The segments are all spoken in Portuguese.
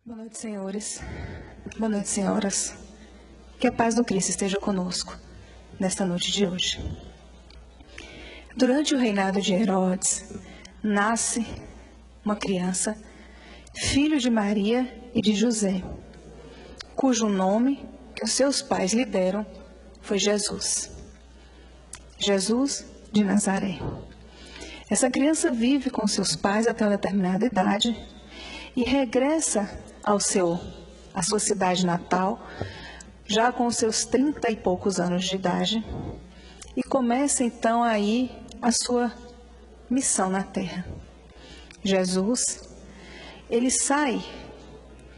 Boa noite, senhores. Boa noite, senhoras. Que a paz do Cristo esteja conosco nesta noite de hoje. Durante o reinado de Herodes, nasce uma criança, filho de Maria e de José, cujo nome que os seus pais lhe deram foi Jesus. Jesus de Nazaré. Essa criança vive com seus pais até uma determinada idade e regressa à sua cidade natal, já com os seus 30 e poucos anos de idade, e começa então aí a sua missão na terra. Jesus, ele sai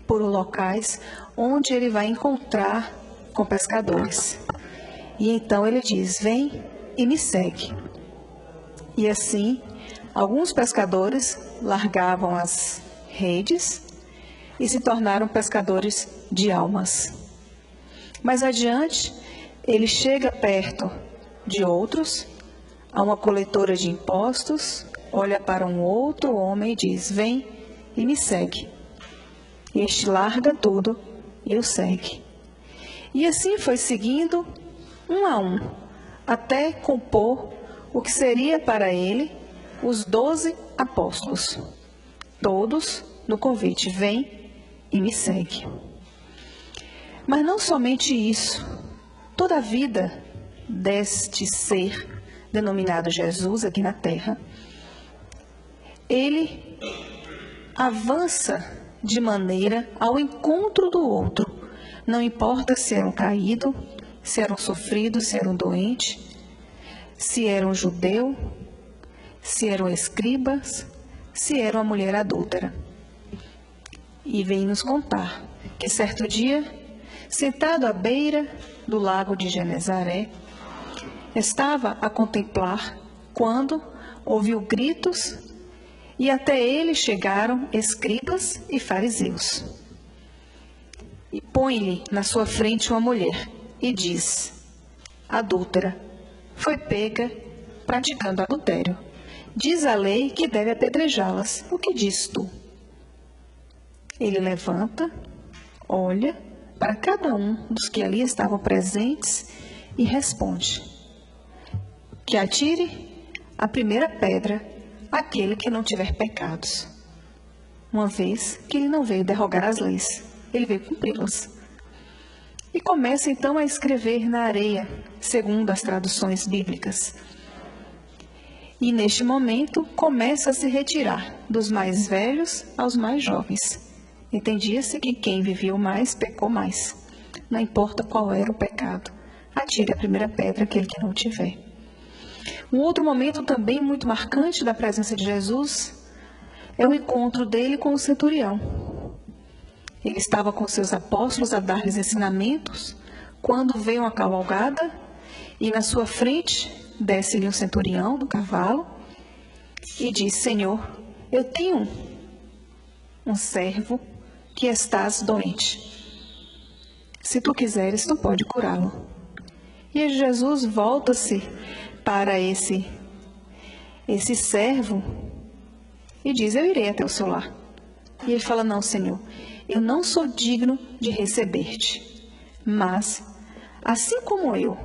por locais onde ele vai encontrar com pescadores. E então ele diz: vem e me segue. E assim, alguns pescadores largavam as redes e se tornaram pescadores de almas. Mais adiante, ele chega perto de outros, a uma coletora de impostos, olha para um outro homem e diz: vem e me segue. Este larga tudo e o segue. E assim foi seguindo, um a um, até compor o que seria para ele os 12 apóstolos, todos no convite: vem e me segue. Mas não somente isso, toda a vida deste ser denominado Jesus aqui na terra, ele avança de maneira ao encontro do outro, não importa se era um caído, se era um sofrido, se era um doente, se era um judeu, se eram escribas, se era uma mulher adúltera. E vem nos contar que certo dia, sentado à beira do lago de Genezaré, estava a contemplar quando ouviu gritos e até ele chegaram escribas e fariseus. E põe-lhe na sua frente uma mulher e diz: adúltera, foi pega praticando adultério. Diz a lei que deve apedrejá-las. O que diz tu? Ele levanta, olha para cada um dos que ali estavam presentes e responde: que atire a primeira pedra aquele que não tiver pecados, uma vez que ele não veio derrogar as leis, ele veio cumpri-las. E começa então a escrever na areia, segundo as traduções bíblicas. E neste momento começa a se retirar dos mais velhos aos mais jovens. Entendia-se que quem viveu mais pecou mais. Não importa qual era o pecado, atire a primeira pedra aquele que não tiver. Um outro momento também muito marcante da presença de Jesus é o encontro dele com o centurião. Ele estava com seus apóstolos a dar-lhes ensinamentos, quando veio uma cavalgada e na sua frente desce-lhe um centurião do cavalo e diz: Senhor, eu tenho um servo que estás doente. Se tu quiseres, tu pode curá-lo. E Jesus volta-se para esse servo e diz: eu irei até o seu lar. E ele fala: não, Senhor, eu não sou digno de receber-te, mas assim como eu,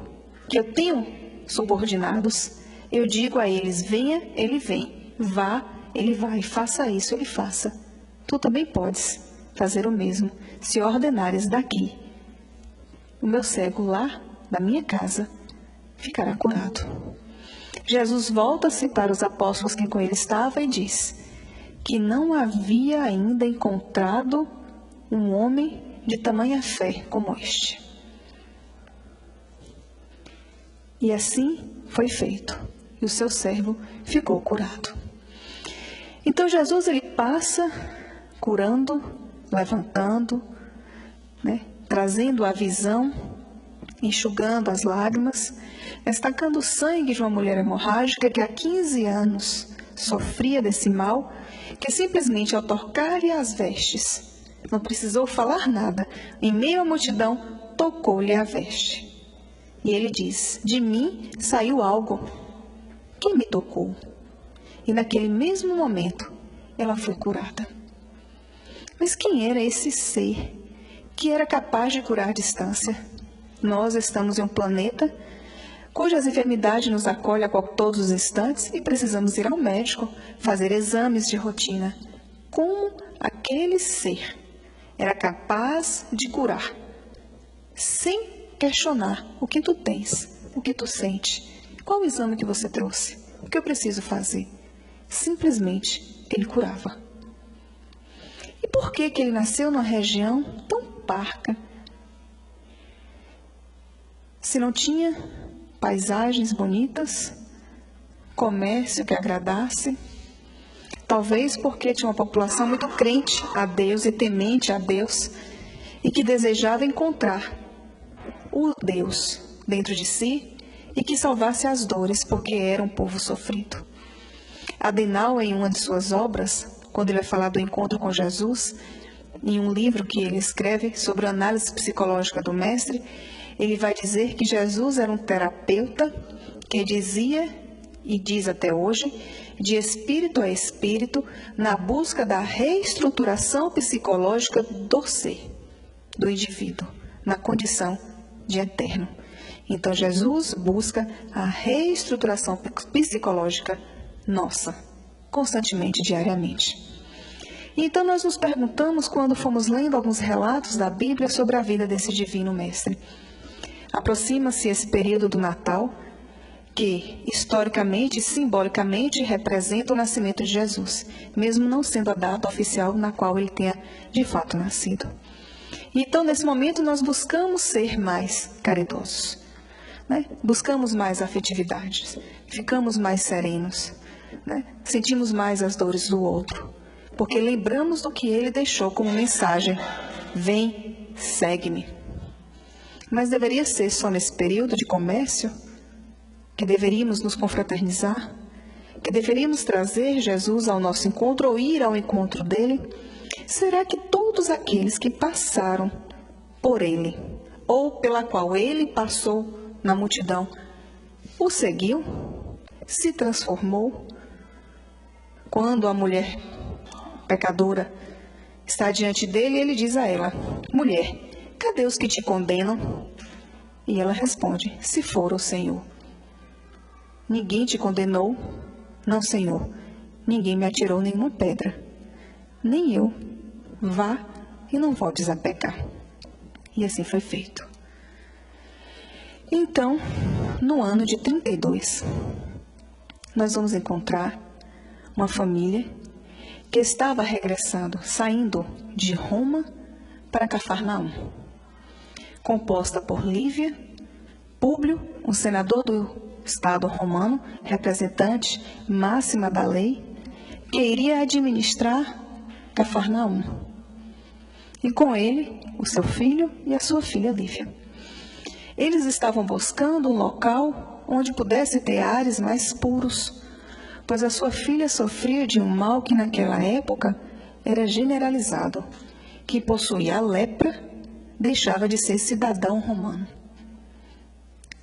que eu tenho subordinados, eu digo a eles: venha, ele vem, vá, ele vai, faça isso, ele faça. Tu também podes fazer o mesmo, se ordenares daqui. O meu cego lá, da minha casa, ficará curado. Jesus volta-se para os apóstolos que com ele estavam e diz que não havia ainda encontrado um homem de tamanha fé como este. E assim foi feito, e o seu servo ficou curado. Então Jesus, ele passa curando, levantando, trazendo a visão, enxugando as lágrimas, destacando o sangue de uma mulher hemorrágica que há 15 anos sofria desse mal, que simplesmente ao tocar-lhe as vestes, não precisou falar nada, em meio à multidão, tocou-lhe a veste. E ele diz: de mim saiu algo. Quem me tocou? E naquele mesmo momento, ela foi curada. Mas quem era esse ser que era capaz de curar à distância? Nós estamos em um planeta cujas enfermidades nos acolhem a todos os instantes e precisamos ir ao médico, fazer exames de rotina. Como aquele ser era capaz de curar, sem questionar o que tu tens, o que tu sente, qual o exame que você trouxe, o que eu preciso fazer? Simplesmente ele curava. E por que ele nasceu numa região tão parca? Se não tinha paisagens bonitas, comércio que agradasse, talvez porque tinha uma população muito crente a Deus e temente a Deus e que desejava encontrar o Deus dentro de si e que salvasse as dores, porque era um povo sofrido. Adenauer, em uma de suas obras, quando ele vai falar do encontro com Jesus, em um livro que ele escreve sobre a análise psicológica do mestre, ele vai dizer que Jesus era um terapeuta que dizia, e diz até hoje, de espírito a espírito, na busca da reestruturação psicológica do ser, do indivíduo, na condição de eterno. Então, Jesus busca a reestruturação psicológica nossa, constantemente, diariamente. Então, nós nos perguntamos, quando fomos lendo alguns relatos da Bíblia sobre a vida desse divino mestre. Aproxima-se esse período do Natal, que historicamente e simbolicamente representa o nascimento de Jesus, mesmo não sendo a data oficial na qual ele tenha de fato nascido. Então, nesse momento, nós buscamos ser mais caridosos, né? Buscamos mais afetividades, ficamos mais serenos, né? Sentimos mais as dores do outro, porque lembramos do que ele deixou como mensagem: vem, segue-me. Mas deveria ser só nesse período de comércio que deveríamos nos confraternizar, que deveríamos trazer Jesus ao nosso encontro ou ir ao encontro dele? Será que todos aqueles que passaram por ele, ou pela qual ele passou na multidão, o seguiu? Se transformou? Quando a mulher pecadora está diante dele, ele diz a ela: mulher, cadê os que te condenam? E ela responde: se for o Senhor. Ninguém te condenou? Não, Senhor. Ninguém me atirou nenhuma pedra. Nem eu. Vá e não voltes a pecar. E assim foi feito. Então, no ano de 32, nós vamos encontrar uma família que estava regressando, saindo de Roma para Cafarnaum, composta por Lívia, Públio, um senador do Estado romano, representante máxima da lei, que iria administrar Cafarnaum. E com ele, o seu filho e a sua filha Lívia. Eles estavam buscando um local onde pudesse ter ares mais puros, pois a sua filha sofria de um mal que naquela época era generalizado, que possuía a lepra, deixava de ser cidadão romano,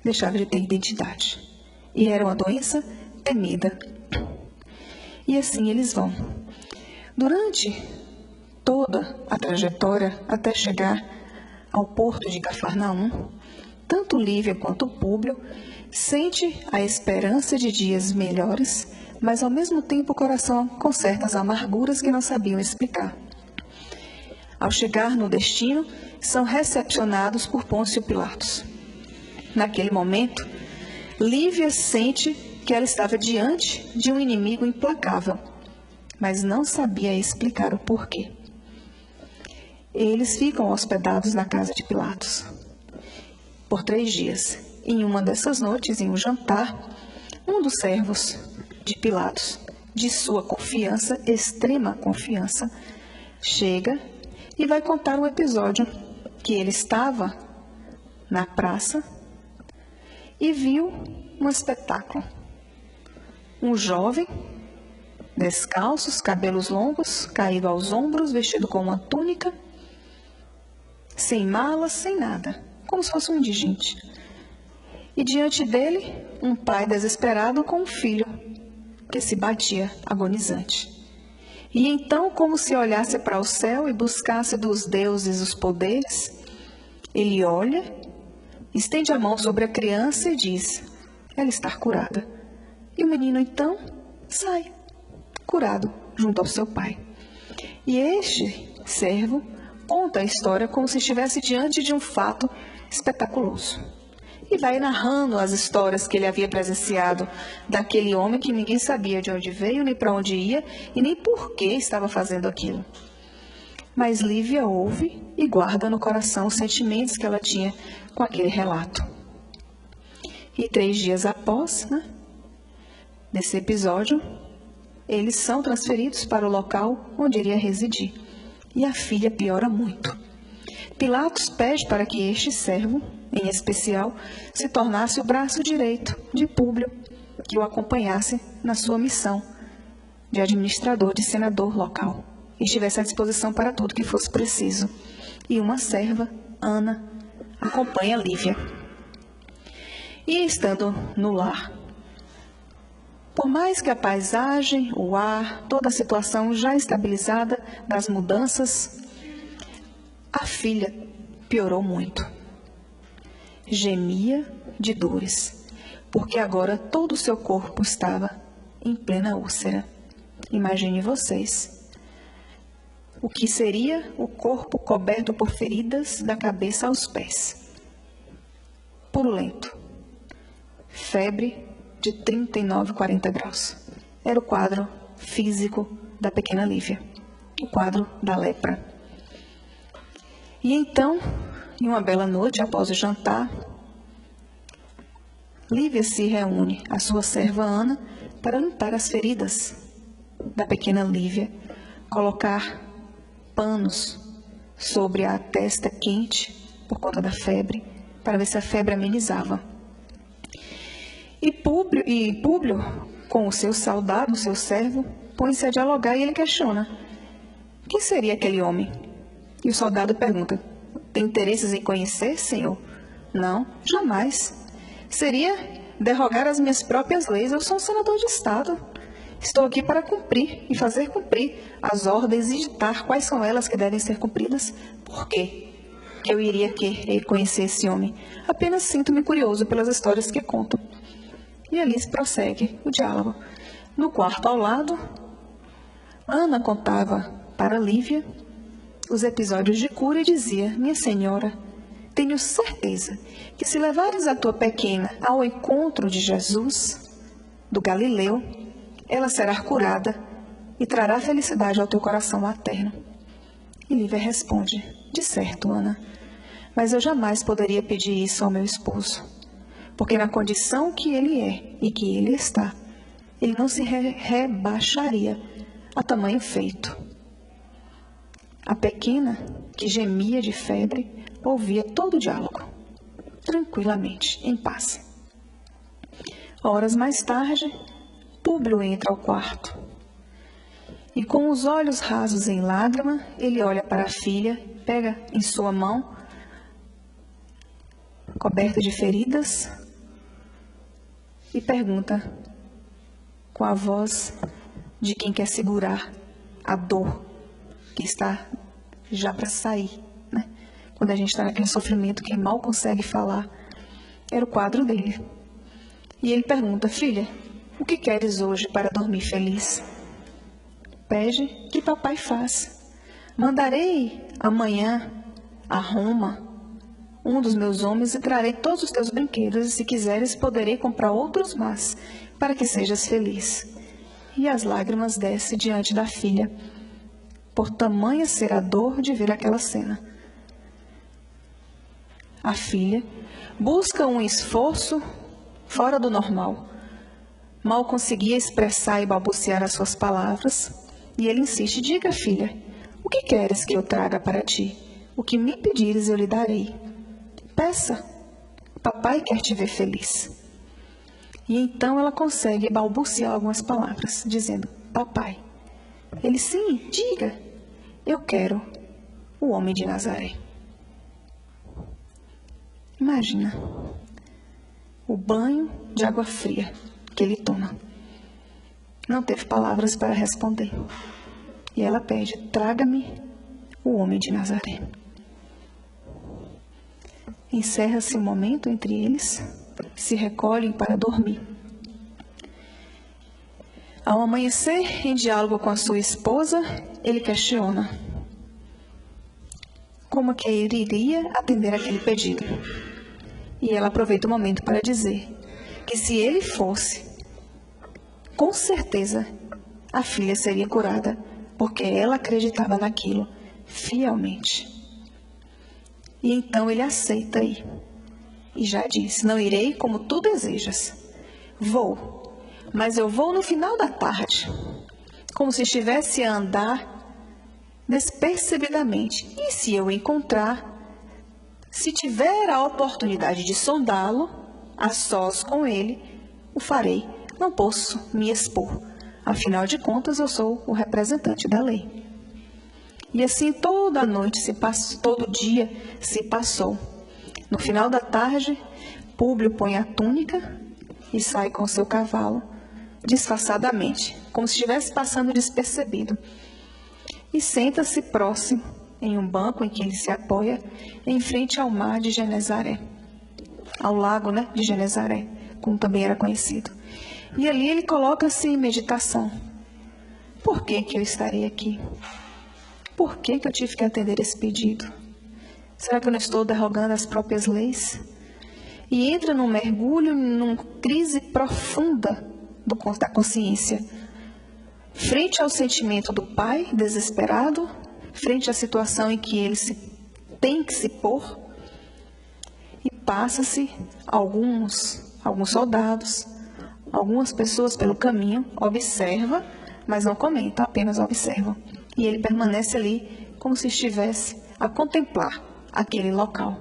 deixava de ter identidade. E era uma doença temida. E assim eles vão. Durante toda a trajetória até chegar ao porto de Cafarnaum, tanto Lívia quanto Públio sente a esperança de dias melhores, mas ao mesmo tempo o coração com certas amarguras que não sabiam explicar. Ao chegar no destino, são recepcionados por Pôncio Pilatos. Naquele momento, Lívia sente que ela estava diante de um inimigo implacável, mas não sabia explicar o porquê. Eles ficam hospedados na casa de Pilatos por 3 dias. Em uma dessas noites, em um jantar, um dos servos de Pilatos, de sua confiança, extrema confiança, chega e vai contar um episódio que ele estava na praça e viu um espetáculo. Um jovem, descalços, cabelos longos, caído aos ombros, vestido com uma túnica, sem malas, sem nada, como se fosse um indigente. E diante dele, um pai desesperado com um filho que se batia agonizante. E então, como se olhasse para o céu e buscasse dos deuses os poderes, ele olha, estende a mão sobre a criança e diz: ela está curada. E o menino então sai, curado, junto ao seu pai. E este servo conta a história como se estivesse diante de um fato espetaculoso. E vai narrando as histórias que ele havia presenciado daquele homem que ninguém sabia de onde veio, nem para onde ia e nem por que estava fazendo aquilo. Mas Lívia ouve e guarda no coração os sentimentos que ela tinha com aquele relato. E 3 dias após, desse episódio, eles são transferidos para o local onde iria residir. E a filha piora muito. Pilatos pede para que este servo, em especial, se tornasse o braço direito de Públio, que o acompanhasse na sua missão de administrador, de senador local, e estivesse à disposição para tudo que fosse preciso. E uma serva, Ana, acompanha Lívia. E estando no lar, por mais que a paisagem, o ar, toda a situação já estabilizada das mudanças, a filha piorou muito. Gemia de dores, porque agora todo o seu corpo estava em plena úlcera. Imagine vocês o que seria o corpo coberto por feridas da cabeça aos pés. Purulento. Febre de 39, 40 graus. Era o quadro físico da pequena Lívia, o quadro da lepra. E então, em uma bela noite, após o jantar, Lívia se reúne à sua serva Ana para limpar as feridas da pequena Lívia, colocar panos sobre a testa quente por conta da febre, para ver se a febre amenizava. E Públio, com o seu soldado, o seu servo, põe-se a dialogar e ele questiona: quem seria aquele homem? E o soldado pergunta: tem interesses em conhecer, senhor? Não, jamais. Seria derrogar as minhas próprias leis. Eu sou um senador de Estado. Estou aqui para cumprir e fazer cumprir as ordens e ditar quais são elas que devem ser cumpridas. Por quê que eu iria querer conhecer esse homem? Apenas sinto-me curioso pelas histórias que contam. E ali se prossegue o diálogo. No quarto ao lado, Ana contava para Lívia os episódios de cura e dizia: minha senhora, tenho certeza que se levares a tua pequena ao encontro de Jesus, do Galileu, ela será curada e trará felicidade ao teu coração materno. E Lívia responde: de certo, Ana, mas eu jamais poderia pedir isso ao meu esposo, porque na condição que ele é e que ele está, ele não se rebaixaria a tamanho feito. A pequena, que gemia de febre, ouvia todo o diálogo, tranquilamente, em paz. Horas mais tarde, Públio entra ao quarto. E com os olhos rasos em lágrima, ele olha para a filha, pega em sua mão, coberta de feridas, e pergunta, com a voz de quem quer segurar a dor que está já para sair, Quando a gente está naquele sofrimento que mal consegue falar, era o quadro dele. E ele pergunta: filha, o que queres hoje para dormir feliz? Pede que papai faça. Mandarei amanhã a Roma um dos meus homens e trarei todos os teus brinquedos, e se quiseres poderei comprar outros mais, para que sejas feliz. E as lágrimas descem diante da filha, por tamanha ser a dor de ver aquela cena. A filha busca um esforço fora do normal. Mal conseguia expressar e balbuciar as suas palavras, e ele insiste: diga, filha, o que queres que eu traga para ti? O que me pedires eu lhe darei. Peça, papai quer te ver feliz. E então ela consegue balbuciar algumas palavras, dizendo: papai. Ele: sim, diga, eu quero o homem de Nazaré. Imagina o banho de água fria que ele toma. Não teve palavras para responder. E ela pede: traga-me o homem de Nazaré. Encerra-se um momento entre eles, se recolhem para dormir. Ao amanhecer, em diálogo com a sua esposa, ele questiona como que ele iria atender aquele pedido. E ela aproveita o momento para dizer que se ele fosse, com certeza a filha seria curada, porque ela acreditava naquilo fielmente. E então ele aceita ir. E já diz: não irei como tu desejas. Vou, mas eu vou no final da tarde, como se estivesse a andar despercebidamente. E se eu encontrar, se tiver a oportunidade de sondá-lo, a sós com ele, o farei. Não posso me expor. Afinal de contas, eu sou o representante da lei. E assim toda a noite se passou, todo dia se passou. No final da tarde, Públio põe a túnica e sai com seu cavalo, disfarçadamente, como se estivesse passando despercebido. E senta-se próximo, em um banco em que ele se apoia, em frente ao mar de Genezaré. Ao lago, de Genezaré, como também era conhecido. E ali ele coloca-se em meditação. Por que eu estarei aqui? Por que eu tive que atender esse pedido? Será que eu não estou derrogando as próprias leis? E entra num mergulho, numa crise profunda da consciência. Frente ao sentimento do pai, desesperado, frente à situação em que ele tem que se pôr, e passa-se alguns soldados, algumas pessoas pelo caminho, observa, mas não comenta, apenas observam. E ele permanece ali como se estivesse a contemplar aquele local.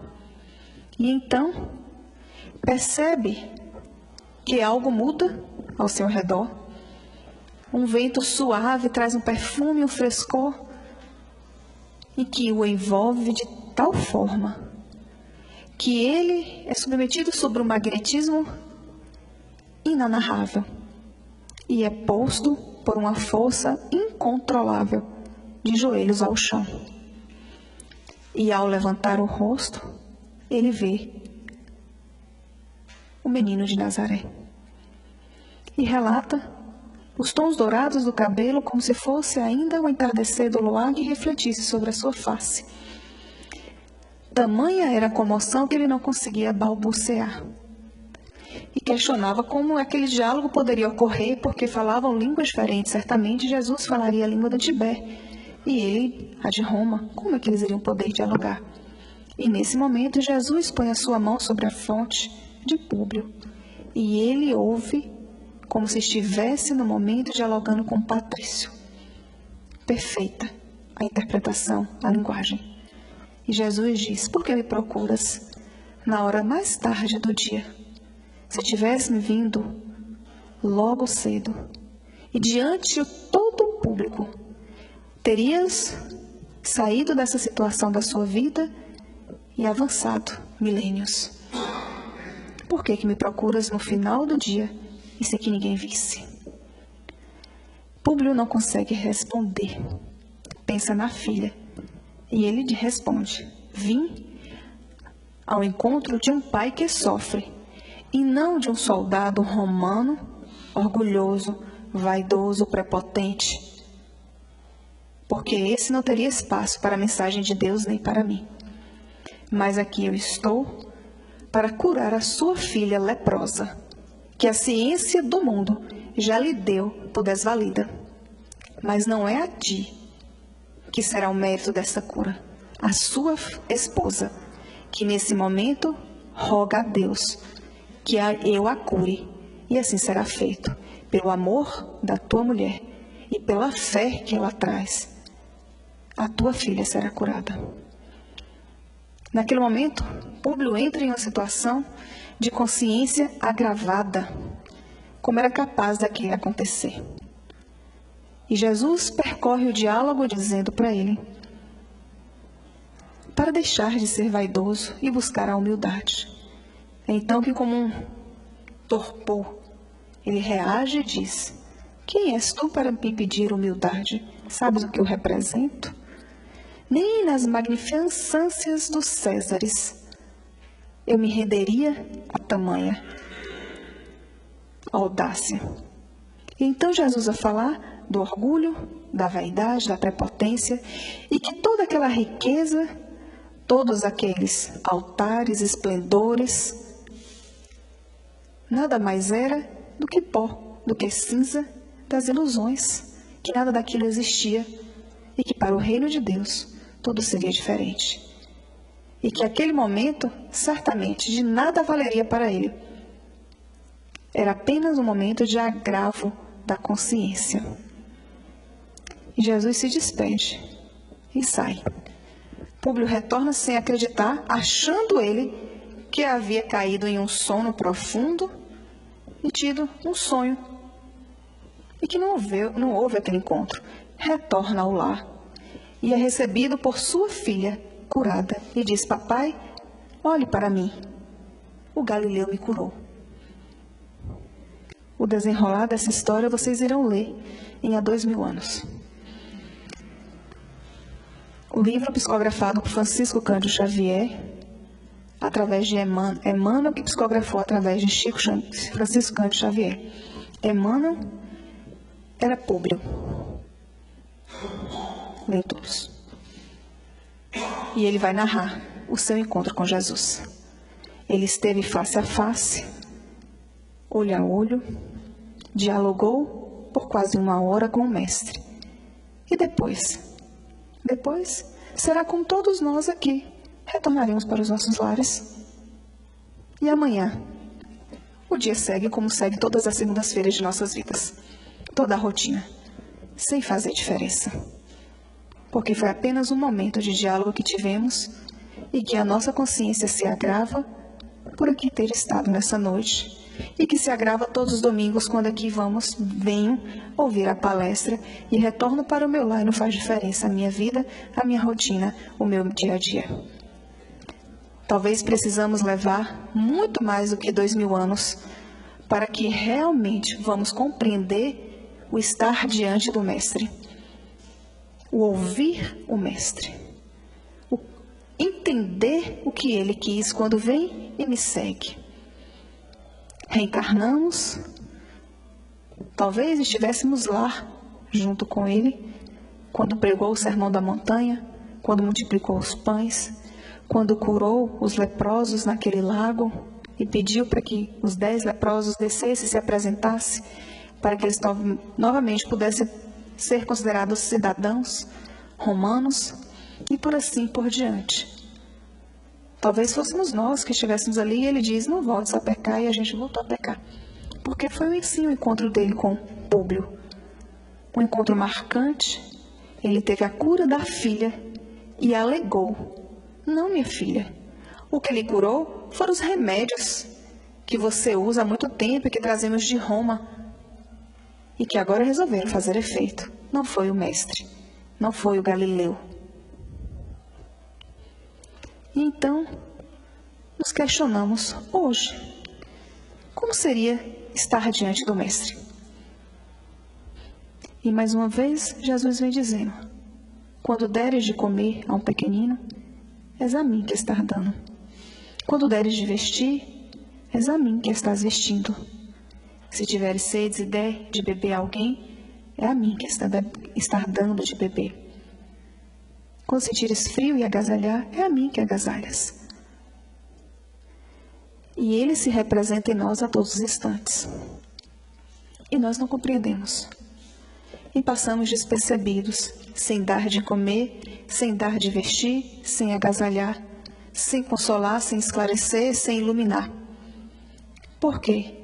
E então percebe que algo muda ao seu redor. Um vento suave traz um perfume, um frescor, e que o envolve de tal forma que ele é submetido sobre um magnetismo inanarrável e é posto por uma força incontrolável de joelhos ao chão. E ao levantar o rosto, ele vê o menino de Nazaré. E relata os tons dourados do cabelo como se fosse ainda o entardecer do luar que refletisse sobre a sua face. Tamanha era a comoção que ele não conseguia balbuciar. E questionava como aquele diálogo poderia ocorrer, porque falavam línguas diferentes. Certamente Jesus falaria a língua da Tibé e ele a de Roma. Como é que eles iriam poder dialogar? E nesse momento Jesus põe a sua mão sobre a fronte de Públio e ele ouve como se estivesse no momento dialogando com Patrício. Perfeita a interpretação, a linguagem. E Jesus diz: por que me procuras na hora mais tarde do dia? Se tivesse me vindo logo cedo e diante de todo o público, terias saído dessa situação da sua vida e avançado milênios. Por que me procuras no final do dia e sem que ninguém visse? Públio não consegue responder. Pensa na filha e ele lhe responde: vim ao encontro de um pai que sofre e não de um soldado romano, orgulhoso, vaidoso, prepotente, porque esse não teria espaço para a mensagem de Deus nem para mim. Mas aqui eu estou para curar a sua filha leprosa, que a ciência do mundo já lhe deu por desvalida. Mas não é a ti que será o mérito dessa cura, a sua esposa, que nesse momento roga a Deus que eu a cure, e assim será feito, pelo amor da tua mulher e pela fé que ela traz. A tua filha será curada. Naquele momento, Públio entra em uma situação de consciência agravada, como era capaz daquilo acontecer. E Jesus percorre o diálogo dizendo para ele para deixar de ser vaidoso e buscar a humildade. Então que como um torpor, ele reage e diz Quem és tu para me pedir humildade? Sabes o que eu represento? Nem nas magnificências dos Césares eu me renderia a tamanha audácia. E então Jesus vai falar do orgulho, da vaidade, da prepotência, e que toda aquela riqueza, todos aqueles altares, esplendores, nada mais era do que pó, do que cinza das ilusões, que nada daquilo existia e que para o reino de Deus tudo seria diferente. E que aquele momento, certamente, de nada valeria para ele. Era apenas um momento de agravo da consciência. E Jesus se despede e sai. Públio retorna sem acreditar, achando ele que havia caído em um sono profundo e tido um sonho. E que não houve aquele encontro. Retorna ao lar e é recebido por sua filha curada. E diz: papai, olhe para mim. O Galileu me curou. O desenrolar dessa história vocês irão ler em há 2000 anos. O livro psicografado por Francisco Cândido Xavier, através de Emmanuel, que psicografou através de Francisco Cândido Xavier. Emmanuel era Públio. Leem todos. E ele vai narrar o seu encontro com Jesus. Ele esteve face a face, olho a olho, dialogou por quase 1 hora com o mestre. E depois será com todos nós aqui. Retornaremos para os nossos lares. E amanhã, o dia segue como segue todas as segundas-feiras de nossas vidas. Toda a rotina, sem fazer diferença. Porque foi apenas um momento de diálogo que tivemos e que a nossa consciência se agrava por aqui ter estado nessa noite e que se agrava todos os domingos quando aqui venho ouvir a palestra e retorno para o meu lar e não faz diferença a minha vida, a minha rotina, o meu dia a dia. Talvez precisamos levar muito mais do que 2000 anos para que realmente vamos compreender o estar diante do Mestre, o ouvir o Mestre, o entender o que Ele quis quando vem e me segue. Reencarnamos, talvez estivéssemos lá, junto com Ele, quando pregou o Sermão da Montanha, quando multiplicou os pães, quando curou os leprosos naquele lago e pediu para que os 10 leprosos descessem e se apresentassem, para que eles novamente pudessem ser considerados cidadãos romanos e por assim por diante. Talvez fôssemos nós que estivéssemos ali e ele diz: não voltes a pecar, e a gente voltou a pecar. Porque foi assim o encontro dele com Públio. Um encontro marcante. Ele teve a cura da filha e alegou: não, minha filha, o que ele curou foram os remédios que você usa há muito tempo e que trazemos de Roma e que agora resolveram fazer efeito. Não foi o mestre, não foi o Galileu. E então, nos questionamos hoje, como seria estar diante do mestre? E mais uma vez, Jesus vem dizendo: quando deres de comer a um pequenino, és a mim que estás dando. Quando deres de vestir, és a mim que estás vestindo. Se tiveres sede e der de beber a alguém, é a mim que está dando de beber. Quando sentires frio e agasalhar, é a mim que agasalhas. E ele se representa em nós a todos os instantes. E nós não compreendemos. E passamos despercebidos, sem dar de comer, sem dar de vestir, sem agasalhar, sem consolar, sem esclarecer, sem iluminar. Por quê?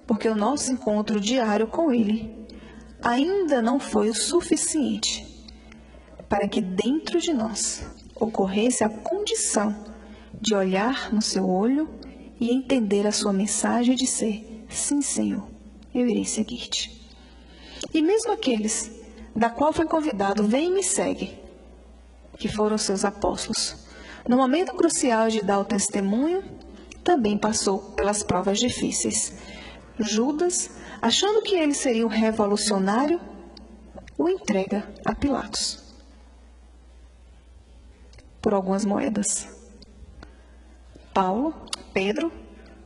Porque o nosso encontro diário com ele ainda não foi o suficiente para que dentro de nós ocorresse a condição de olhar no seu olho e entender a sua mensagem de ser: sim, Senhor, eu irei seguir-te. E mesmo aqueles da qual foi convidado: vem e me segue, que foram seus apóstolos, no momento crucial de dar o testemunho, também passou pelas provas difíceis. Judas, achando que ele seria um revolucionário, o entrega a Pilatos por algumas moedas. Pedro,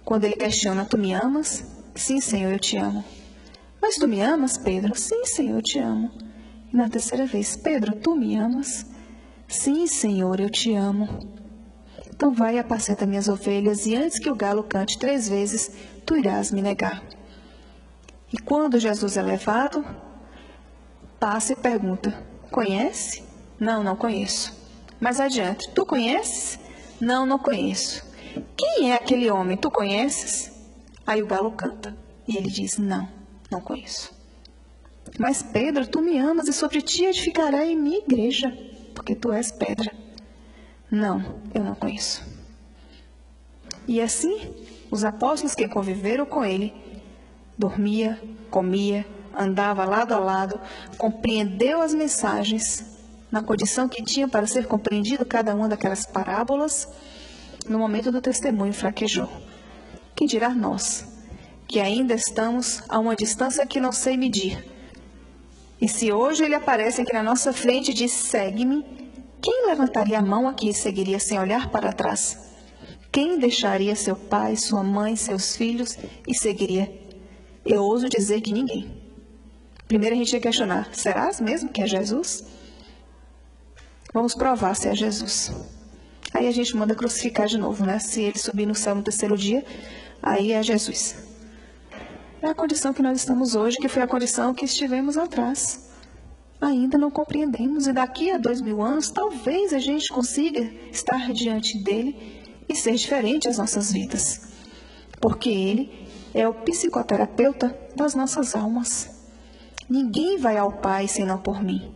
quando ele questiona: tu me amas? Sim, Senhor, eu te amo. Mas tu me amas, Pedro? Sim, Senhor, eu te amo. E na terceira vez: Pedro, tu me amas? Sim, Senhor, eu te amo. Então vai e apacenta minhas ovelhas, e antes que o galo cante 3 vezes, tu irás me negar. E quando Jesus é levado, passa e pergunta: conhece? Não, não conheço. Mais adiante: tu conheces? Não, não conheço. Quem é aquele homem? Tu conheces? Aí o galo canta. E ele diz: não, não conheço. Mas Pedro, tu me amas e sobre ti edificarei minha igreja, porque tu és pedra. Não, eu não conheço. E assim, os apóstolos que conviveram com ele, dormia, comia, andava lado a lado, compreendeu as mensagens, na condição que tinha para ser compreendido cada uma daquelas parábolas, no momento do testemunho fraquejou. Quem dirá nós, que ainda estamos a uma distância que não sei medir? E se hoje ele aparece aqui na nossa frente e diz: segue-me, quem levantaria a mão aqui e seguiria sem olhar para trás? Quem deixaria seu pai, sua mãe, seus filhos e seguiria? Eu ouso dizer que ninguém. Primeiro a gente ia questionar: será mesmo que é Jesus? Vamos provar se é Jesus. Aí a gente manda crucificar de novo, né? Se ele subir no céu no terceiro dia, aí é Jesus. É a condição que nós estamos hoje, que foi a condição que estivemos atrás. Ainda não compreendemos, e daqui a 2000 anos, talvez a gente consiga estar diante dele e ser diferente as nossas vidas. Porque ele é o psicoterapeuta das nossas almas. Ninguém vai ao Pai senão por mim.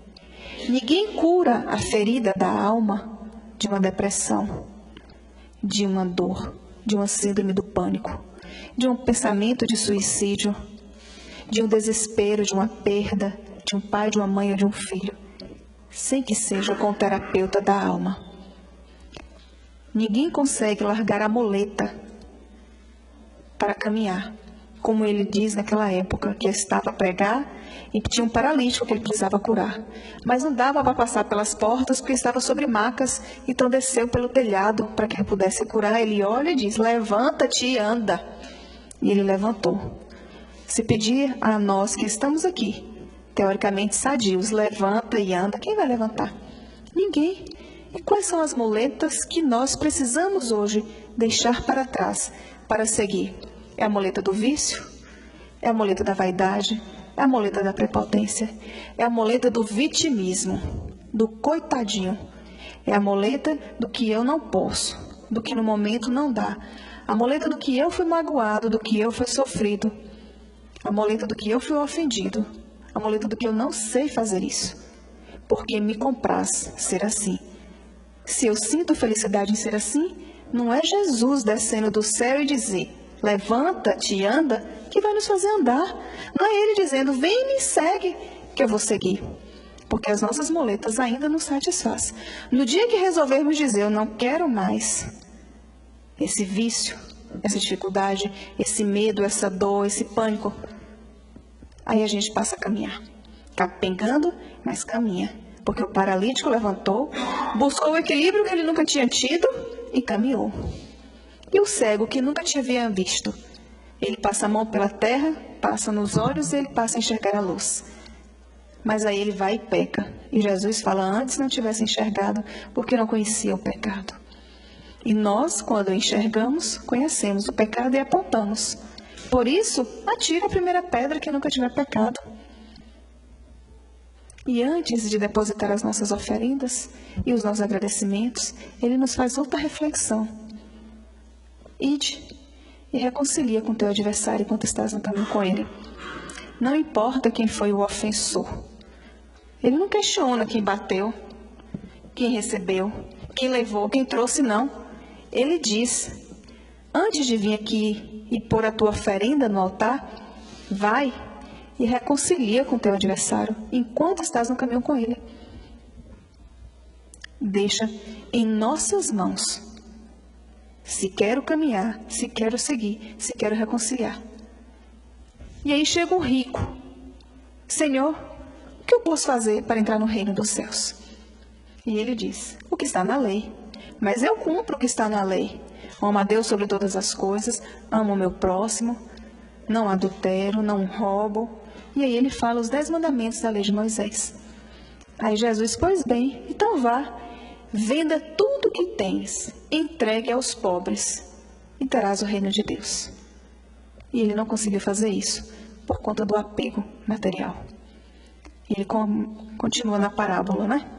Ninguém cura a ferida da alma de uma depressão, de uma dor, de uma síndrome do pânico, de um pensamento de suicídio, de um desespero, de uma perda, de um pai, de uma mãe ou de um filho, sem que seja com o terapeuta da alma. Ninguém consegue largar a muleta para caminhar, como ele diz naquela época, que estava a pregar e que tinha um paralítico que ele precisava curar. Mas não dava para passar pelas portas porque estava sobre macas, então desceu pelo telhado para que ele pudesse curar. Ele olha e diz: levanta-te e anda. E ele levantou. Se pedir a nós que estamos aqui, teoricamente sadios, levanta e anda, quem vai levantar? Ninguém. E quais são as muletas que nós precisamos hoje deixar para trás para seguir? É a muleta do vício? É a muleta da vaidade? É a muleta da prepotência? É a muleta do vitimismo, do coitadinho? É a muleta do que eu não posso, do que no momento não dá? A muleta do que eu fui magoado, do que eu fui sofrido? A muleta do que eu fui ofendido? A muleta do que eu não sei fazer isso? Porque me compraz ser assim. Se eu sinto felicidade em ser assim, não é Jesus descendo do céu e dizer: levanta-te e anda, que vai nos fazer andar. Não é ele dizendo: vem e me segue, que eu vou seguir. Porque as nossas muletas ainda nos satisfazem. No dia que resolvermos dizer: eu não quero mais esse vício, essa dificuldade, esse medo, essa dor, esse pânico, aí a gente passa a caminhar. Capengando, mas caminha. Porque o paralítico levantou, buscou o equilíbrio que ele nunca tinha tido e caminhou. E o cego, que nunca tinha visto, ele passa a mão pela terra, passa nos olhos e ele passa a enxergar a luz. Mas aí ele vai e peca. E Jesus fala: antes não tivesse enxergado, porque não conhecia o pecado. E nós, quando enxergamos, conhecemos o pecado e apontamos. Por isso, atire a primeira pedra que nunca tiver pecado. E antes de depositar as nossas oferendas e os nossos agradecimentos, ele nos faz outra reflexão. Ide e reconcilia com teu adversário enquanto estás no caminho com ele. Não importa quem foi o ofensor. Ele não questiona quem bateu, quem recebeu, quem levou, quem trouxe, não. Ele diz: antes de vir aqui e pôr a tua oferenda no altar, vai e reconcilia com teu adversário enquanto estás no caminho com ele. Deixa em nossas mãos se quero caminhar, se quero seguir, se quero reconciliar. E aí chega o rico. Senhor, o que eu posso fazer para entrar no reino dos céus? E ele diz, o que está na lei. Mas eu cumpro o que está na lei. Amo a Deus sobre todas as coisas, amo o meu próximo, não adultero, não roubo. E aí ele fala os 10 mandamentos da lei de Moisés. Aí Jesus, pois bem, então vá, venda tudo o que tens, entregue aos pobres e terás o reino de Deus. E ele não conseguiu fazer isso por conta do apego material. E ele continua na parábola, né?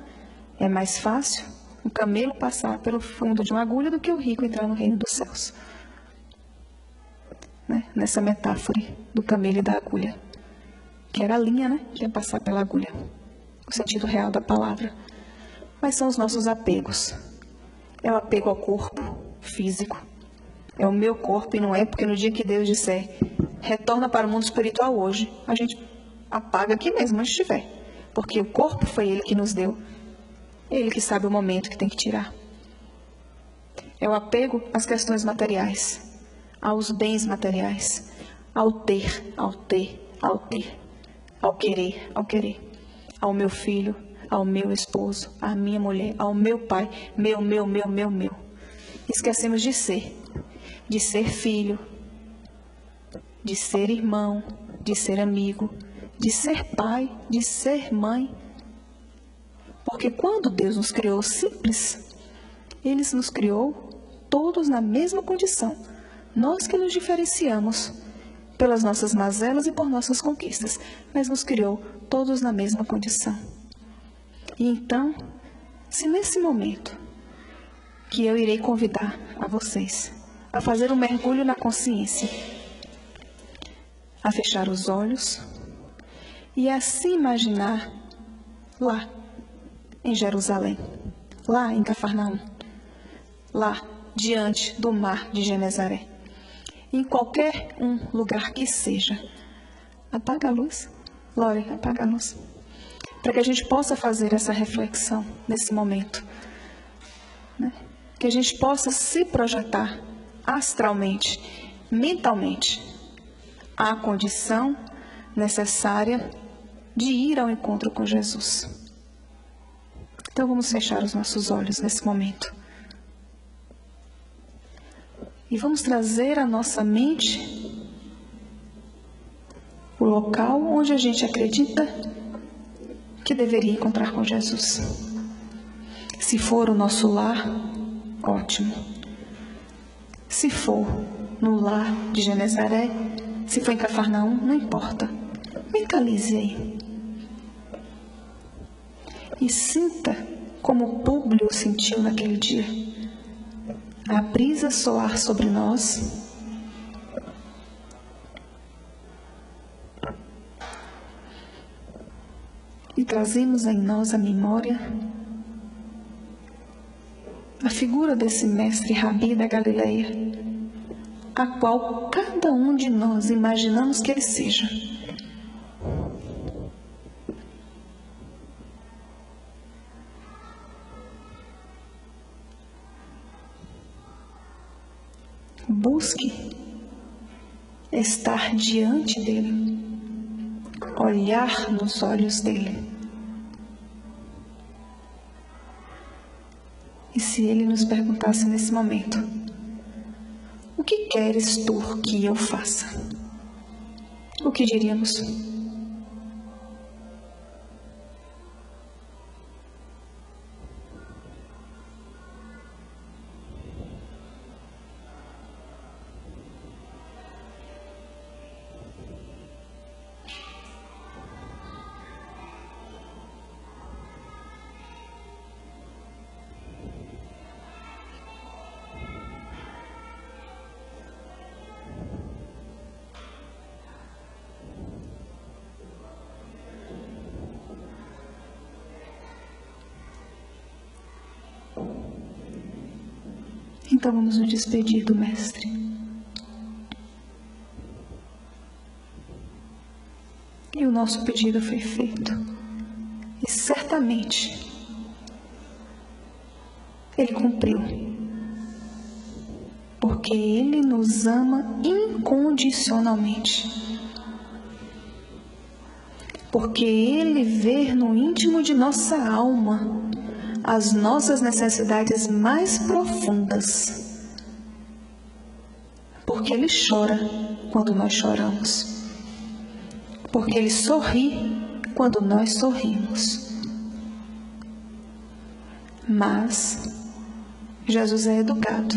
É mais fácil um camelo passar pelo fundo de uma agulha do que o rico entrar no reino dos céus. Né? Nessa metáfora do camelo e da agulha, que era a linha, né? Que ia passar pela agulha. O sentido real da palavra. Mas são os nossos apegos. É o apego ao corpo físico. É o meu corpo e não é porque no dia que Deus disser retorna para o mundo espiritual hoje, a gente apaga aqui mesmo onde estiver. Porque o corpo foi Ele que nos deu. Ele que sabe o momento que tem que tirar. É o apego às questões materiais, aos bens materiais, ao ter, ao querer, ao meu filho, ao meu esposo, à minha mulher, ao meu pai, meu. Esquecemos de ser filho, de ser irmão, de ser amigo, de ser pai, de ser mãe. Porque quando Deus nos criou simples, Ele nos criou todos na mesma condição. Nós que nos diferenciamos pelas nossas mazelas e por nossas conquistas, mas nos criou todos na mesma condição. E então, se nesse momento que eu irei convidar a vocês a fazer um mergulho na consciência, a fechar os olhos e a se imaginar lá em Jerusalém, lá em Cafarnaum, lá diante do mar de Genezaré, em qualquer lugar que seja. Apaga a luz, Lore, apaga a luz, para que a gente possa fazer essa reflexão nesse momento, né? Que a gente possa se projetar astralmente, mentalmente, à condição necessária de ir ao encontro com Jesus. Então vamos fechar os nossos olhos nesse momento. E vamos trazer à nossa mente o local onde a gente acredita que deveria encontrar com Jesus. Se for o nosso lar, ótimo. Se for no lar de Genezaré, se for em Cafarnaum, não importa. Mentalize aí. E sinta como Públio sentiu naquele dia. A brisa soar sobre nós. E trazemos em nós a memória, a figura desse mestre Rabi da Galileia, a qual cada um de nós imaginamos que ele seja. Busque estar diante dele, olhar nos olhos dele. E se ele nos perguntasse nesse momento, o que queres tu que eu faça? O que diríamos? Então vamos nos despedir do Mestre. E o nosso pedido foi feito. E certamente Ele cumpriu. Porque Ele nos ama incondicionalmente. porque Ele vê no íntimo de nossa alma as nossas necessidades mais profundas, porque Ele chora quando nós choramos, porque Ele sorri quando nós sorrimos. Mas Jesus é educado.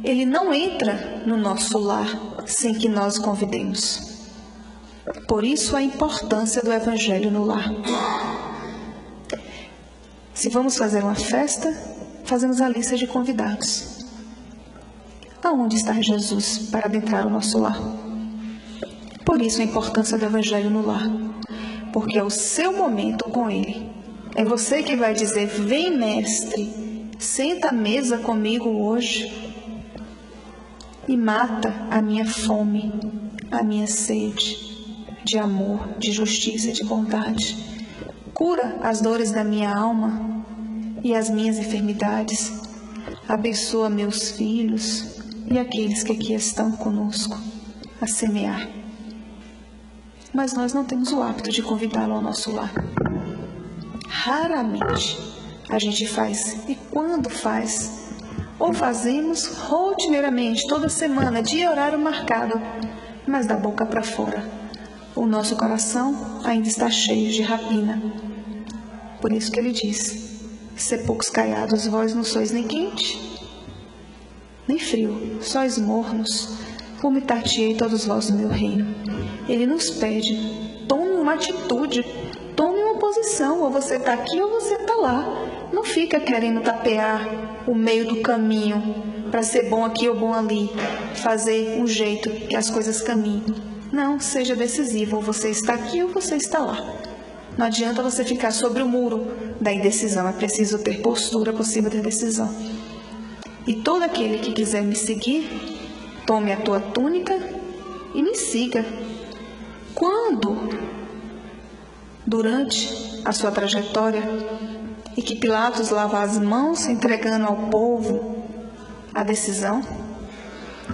Ele não entra no nosso lar sem que nós o convidemos. Por isso a importância do Evangelho no lar. Se vamos fazer uma festa, fazemos a lista de convidados. Aonde está Jesus para adentrar o nosso lar? Por isso a importância do Evangelho no lar. Porque é o seu momento com Ele. É você que vai dizer: vem, mestre, senta à mesa comigo hoje e mata a minha fome, a minha sede de amor, de justiça e de bondade. Cura as dores da minha alma e as minhas enfermidades. Abençoa meus filhos e aqueles que aqui estão conosco a semear. Mas nós não temos o hábito de convidá-lo ao nosso lar. Raramente a gente faz, e quando faz, ou fazemos rotineiramente, toda semana, dia e horário marcado, mas da boca para fora. O nosso coração ainda está cheio de rapina. Por isso que ele diz: sepulcros caiados, vós não sois nem quente, nem frio, sois mornos, vomitar-te-ei todos vós do meu reino. Ele nos pede: tome uma atitude, tome uma posição, ou você está aqui ou você está lá. Não fica querendo tapear o meio do caminho para ser bom aqui ou bom ali, fazer um jeito que as coisas caminhem. Não, seja decisivo, ou você está aqui ou você está lá. Não adianta você ficar sobre o muro da indecisão, é preciso ter postura possível de decisão. E todo aquele que quiser me seguir, tome a tua túnica e me siga. Quando, durante a sua trajetória, e que Pilatos lava as mãos entregando ao povo a decisão,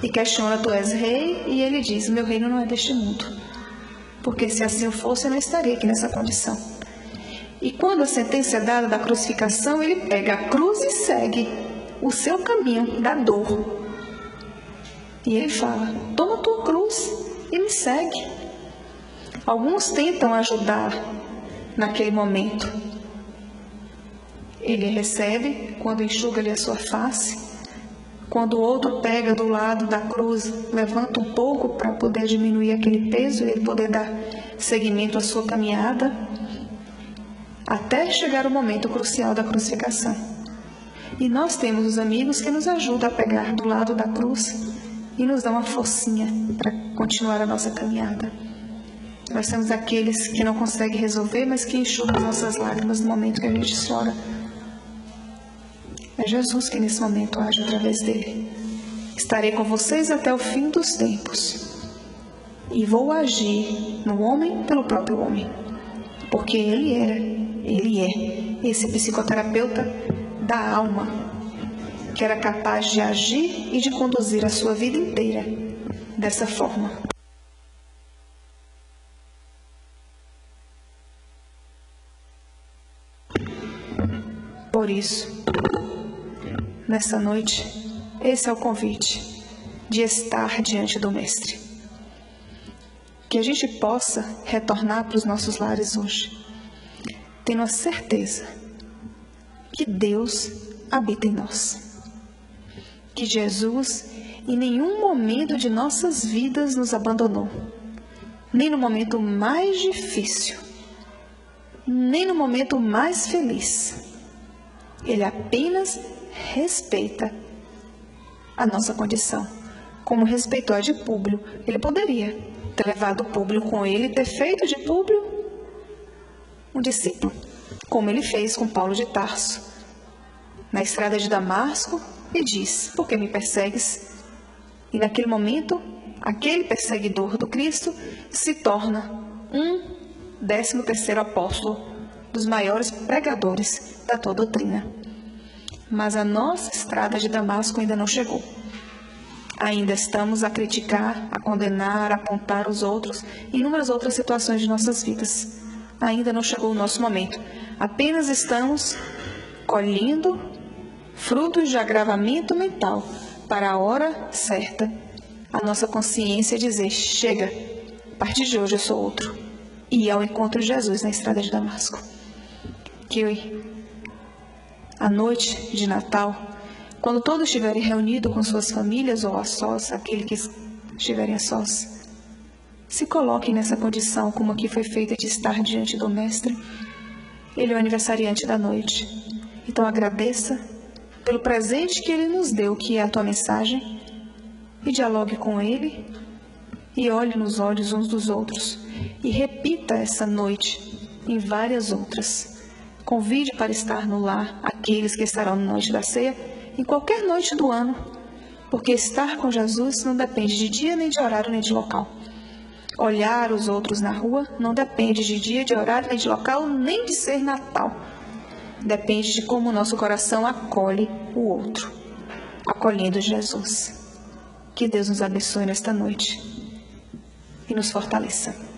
e questiona: tu és rei? E ele diz: meu reino não é deste mundo, porque se assim fosse eu não estaria aqui nessa condição. E quando a sentença é dada da crucificação, ele pega a cruz e segue o seu caminho da dor. E ele fala: toma a tua cruz e me segue. Alguns tentam ajudar naquele momento. Ele recebe quando enxuga-lhe a sua face. Quando o outro pega do lado da cruz, levanta um pouco para poder diminuir aquele peso e ele poder dar seguimento à sua caminhada, até chegar o momento crucial da crucificação. E nós temos os amigos que nos ajudam a pegar do lado da cruz e nos dão uma forcinha para continuar a nossa caminhada. Nós temos aqueles que não conseguem resolver, mas que enxugam as nossas lágrimas no momento que a gente chora. É Jesus que nesse momento age através dele. Estarei com vocês até o fim dos tempos. E vou agir no homem pelo próprio homem. Porque ele é esse psicoterapeuta da alma, que era capaz de agir e de conduzir a sua vida inteira dessa forma. Por isso, nessa noite, esse é o convite de estar diante do Mestre. Que a gente possa retornar para os nossos lares hoje, tendo a certeza que Deus habita em nós. Que Jesus, em nenhum momento de nossas vidas, nos abandonou. Nem no momento mais difícil, nem no momento mais feliz. Ele apenas respeita a nossa condição, como respeitou a de Públio. Ele poderia ter levado Públio com ele e ter feito de Públio um discípulo, como ele fez com Paulo de Tarso, na estrada de Damasco, e diz: por que me persegues? E naquele momento, aquele perseguidor do Cristo se torna um 13º apóstolo, dos maiores pregadores da tua doutrina. Mas a nossa estrada de Damasco ainda não chegou. Ainda estamos a criticar, a condenar, a apontar os outros e inúmeras outras situações de nossas vidas. Ainda não chegou o nosso momento. Apenas estamos colhendo frutos de agravamento mental para a hora certa. A nossa consciência dizer, chega, a partir de hoje eu sou outro. E ir ao encontro de Jesus na estrada de Damasco. Que a noite de Natal, quando todos estiverem reunidos com suas famílias ou a sós, aquele que estiverem a sós, se coloquem nessa condição como aqui foi feita de estar diante do Mestre. Ele é o aniversariante da noite. Então agradeça pelo presente que Ele nos deu, que é a tua mensagem, e dialogue com Ele, e olhe nos olhos uns dos outros, e repita essa noite em várias outras. Convide para estar no lar aqueles que estarão na noite da ceia, em qualquer noite do ano, porque estar com Jesus não depende de dia, nem de horário, nem de local. Olhar os outros na rua não depende de dia, de horário, nem de local, nem de ser Natal. Depende de como o nosso coração acolhe o outro, acolhendo Jesus. Que Deus nos abençoe nesta noite e nos fortaleça.